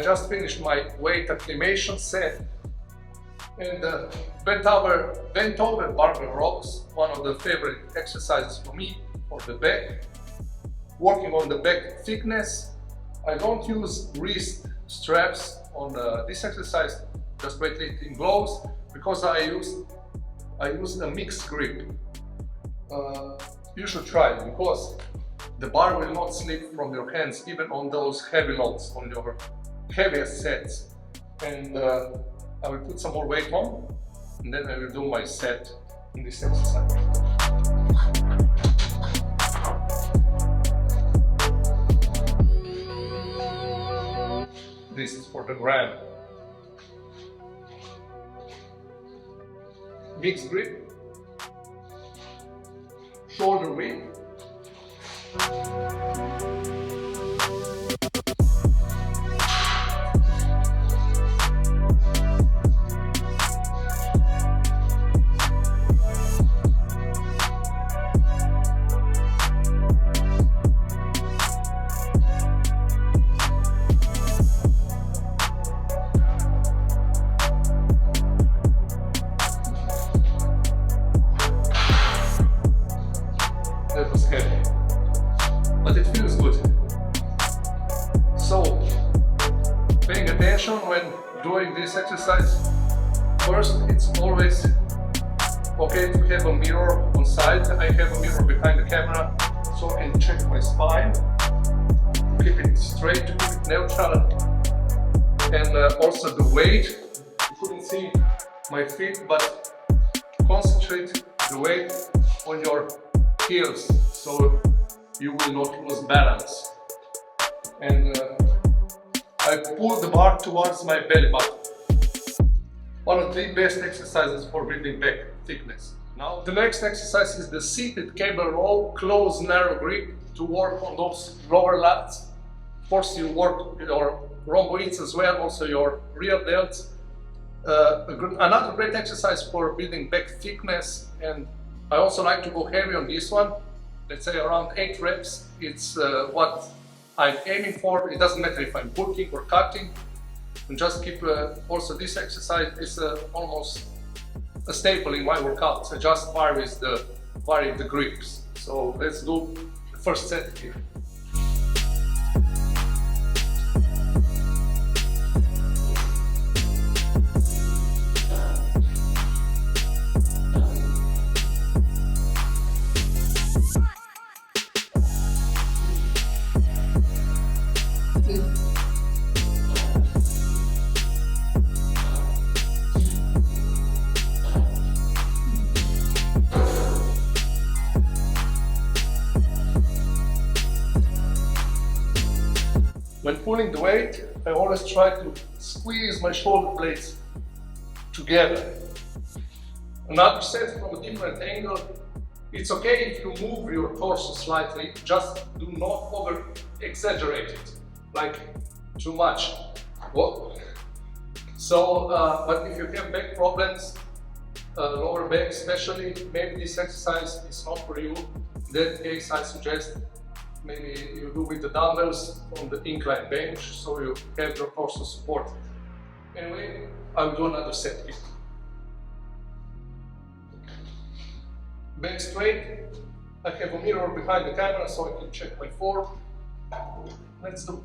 just finished my weight acclimation set, and bent over barbell rows, one of the favorite exercises for me for the back. Working on the back thickness. I don't use wrist straps on this exercise, just weightlifting gloves, because I use a mixed grip. You should try it, because the bar will not slip from your hands even on those heavy loads, on your heaviest sets. And I will put some more weight on, and then I will do my set in this exercise. This is for the gram. Mixed grip, shoulder width. That was heavy, but it feels good. So, paying attention when doing this exercise. First, it's always okay to have a mirror on side. I have a mirror behind the camera, so I can check my spine, keep it straight, keep it neutral, and also the weight. You couldn't see my feet, but concentrate the weight on your heels, so you will not lose balance. And I pull the bar towards my belly button. One of the best exercises for building back thickness. Now the next exercise is the seated cable row, close narrow grip, to work on those lower lats. Of course, you work your rhomboids as well, also your rear delts. Another great exercise for building back thickness, and I also like to go heavy on this one. Let's say around 8 reps. It's what I'm aiming for. It doesn't matter if I'm bulking or cutting. And just keep, also this exercise is almost a staple in my workouts. I just vary the grips. So let's do the first set here. When pulling the weight, I always try to squeeze my shoulder blades together. Another set from a different angle. It's okay if you move your torso slightly, just do not over exaggerate it, like too much. Whoa. So, but if you have back problems, lower back especially, maybe this exercise is not for you. In that case, I suggest maybe you do with the dumbbells on the incline bench, so you have your torso support. Anyway, I will do another set here. Back straight. I have a mirror behind the camera, so I can check my form. Let's do.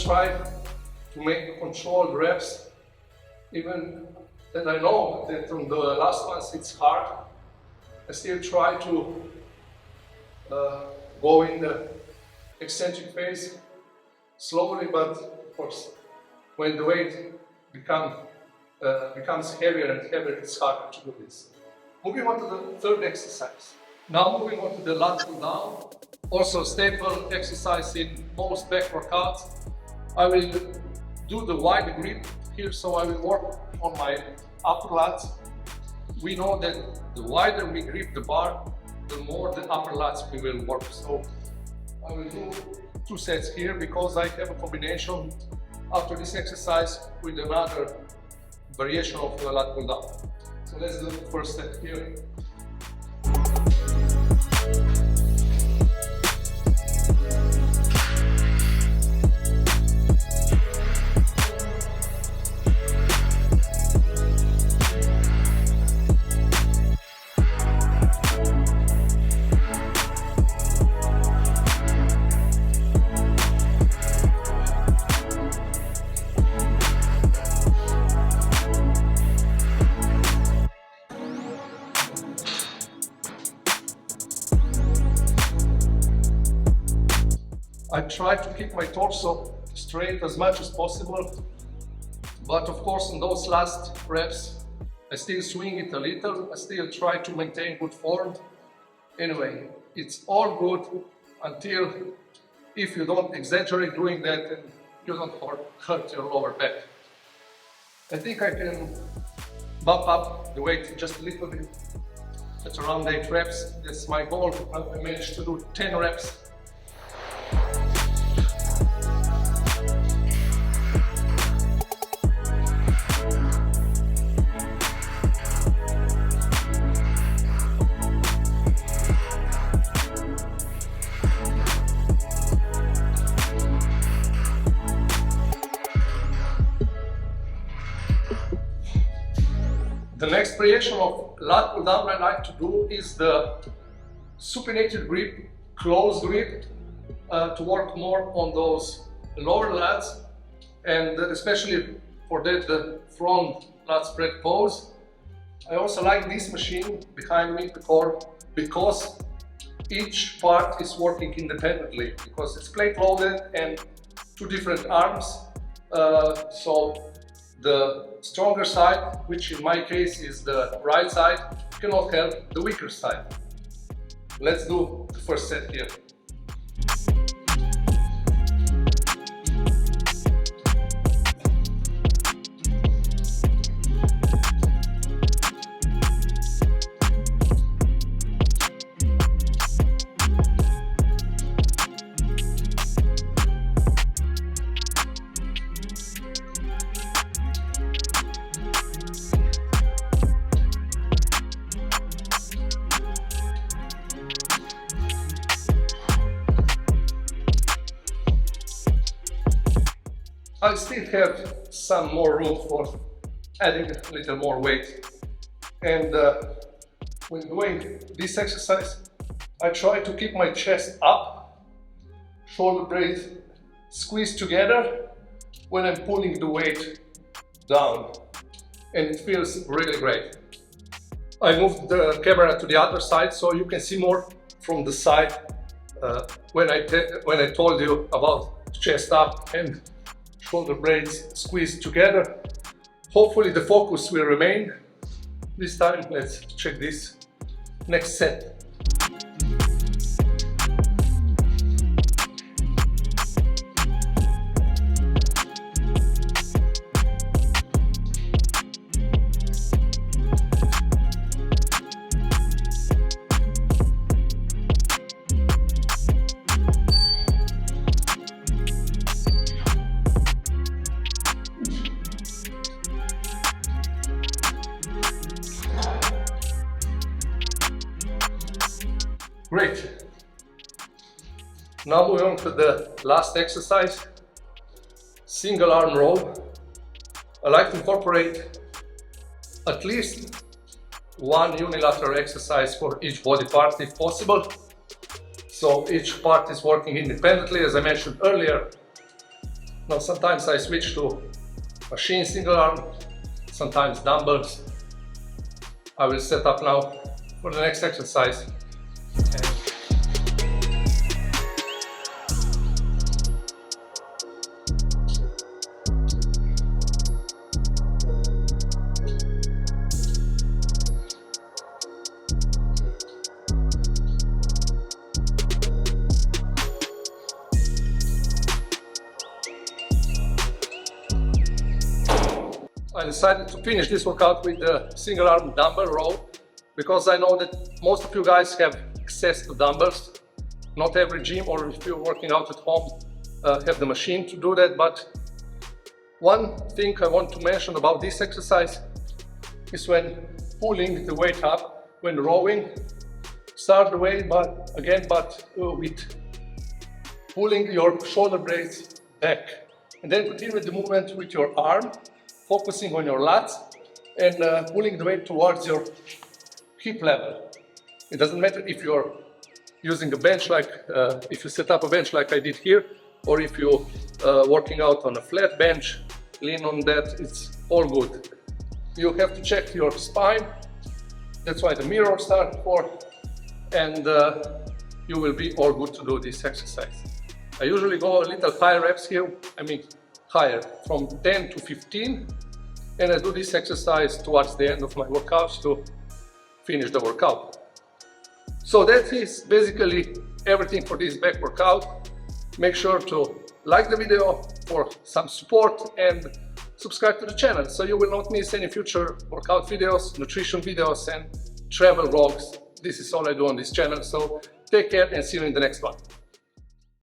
Try to make controlled reps, even that I know that on the last ones it's hard. I still try to go in the eccentric phase slowly, but of course when the weight becomes heavier and heavier, it's harder to do this. Moving on to the third exercise. Now moving on to the lateral down, also staple exercise in most back workouts. I will do the wide grip here, so I will work on my upper lats. we know that the wider we grip the bar, the more the upper lats we will work. So I will do 2 sets here because I have a combination after this exercise with another variation of the lat pull down. So let's do the first set here. I try to keep my torso straight as much as possible, but of course in those last reps I still swing it a little, I still try to maintain good form. Anyway, it's all good until if you don't exaggerate doing that and you don't hurt your lower back. I think I can bump up the weight just a little bit. At around 8 reps, that's my goal. I managed to do 10 reps. The next variation of lat pull down I like to do is the supinated grip, close grip, to work more on those lower lats, and especially for that the front lat spread pose. I also like this machine behind me because each part is working independently, because it's plate loaded and 2 different arms, so the stronger side, which in my case is the right side, cannot help the weaker side. Let's do the first set here. I still have some more room for adding a little more weight, and when doing this exercise I try to keep my chest up, shoulder blades squeezed together when I'm pulling the weight down, and it feels really great. I moved the camera to the other side so you can see more from the side when I told you about chest up and shoulder blades squeezed together. Hopefully the focus will remain. This time let's check this next set. Great. Now moving on to the last exercise, single arm row. I like to incorporate at least 1 unilateral exercise for each body part if possible. So each part is working independently, as I mentioned earlier. Now sometimes I switch to machine single arm, sometimes dumbbells. I will set up now for the next exercise. I I decided to finish this workout with the single arm dumbbell row, because I know that most of you guys have access to dumbbells. Not every gym, or if you're working out at home, have the machine to do that. But one thing I want to mention about this exercise is when pulling the weight up, when rowing, start the way with pulling your shoulder blades back, and then continue the movement with your arm, focusing on your lats and pulling the weight towards your hip level. It doesn't matter if you're using a bench, like if you set up a bench like I did here, or if you're working out on a flat bench, lean on that, it's all good. You have to check your spine, that's why the mirrors are for, and you will be all good to do this exercise. I usually go a little higher reps here, higher, from 10 to 15, and I do this exercise towards the end of my workouts to finish the workout. So that is basically everything for this back workout. Make sure to like the video for some support and subscribe to the channel so you will not miss any future workout videos, nutrition videos and travel vlogs. This is all I do on this channel, so take care and see you in the next one.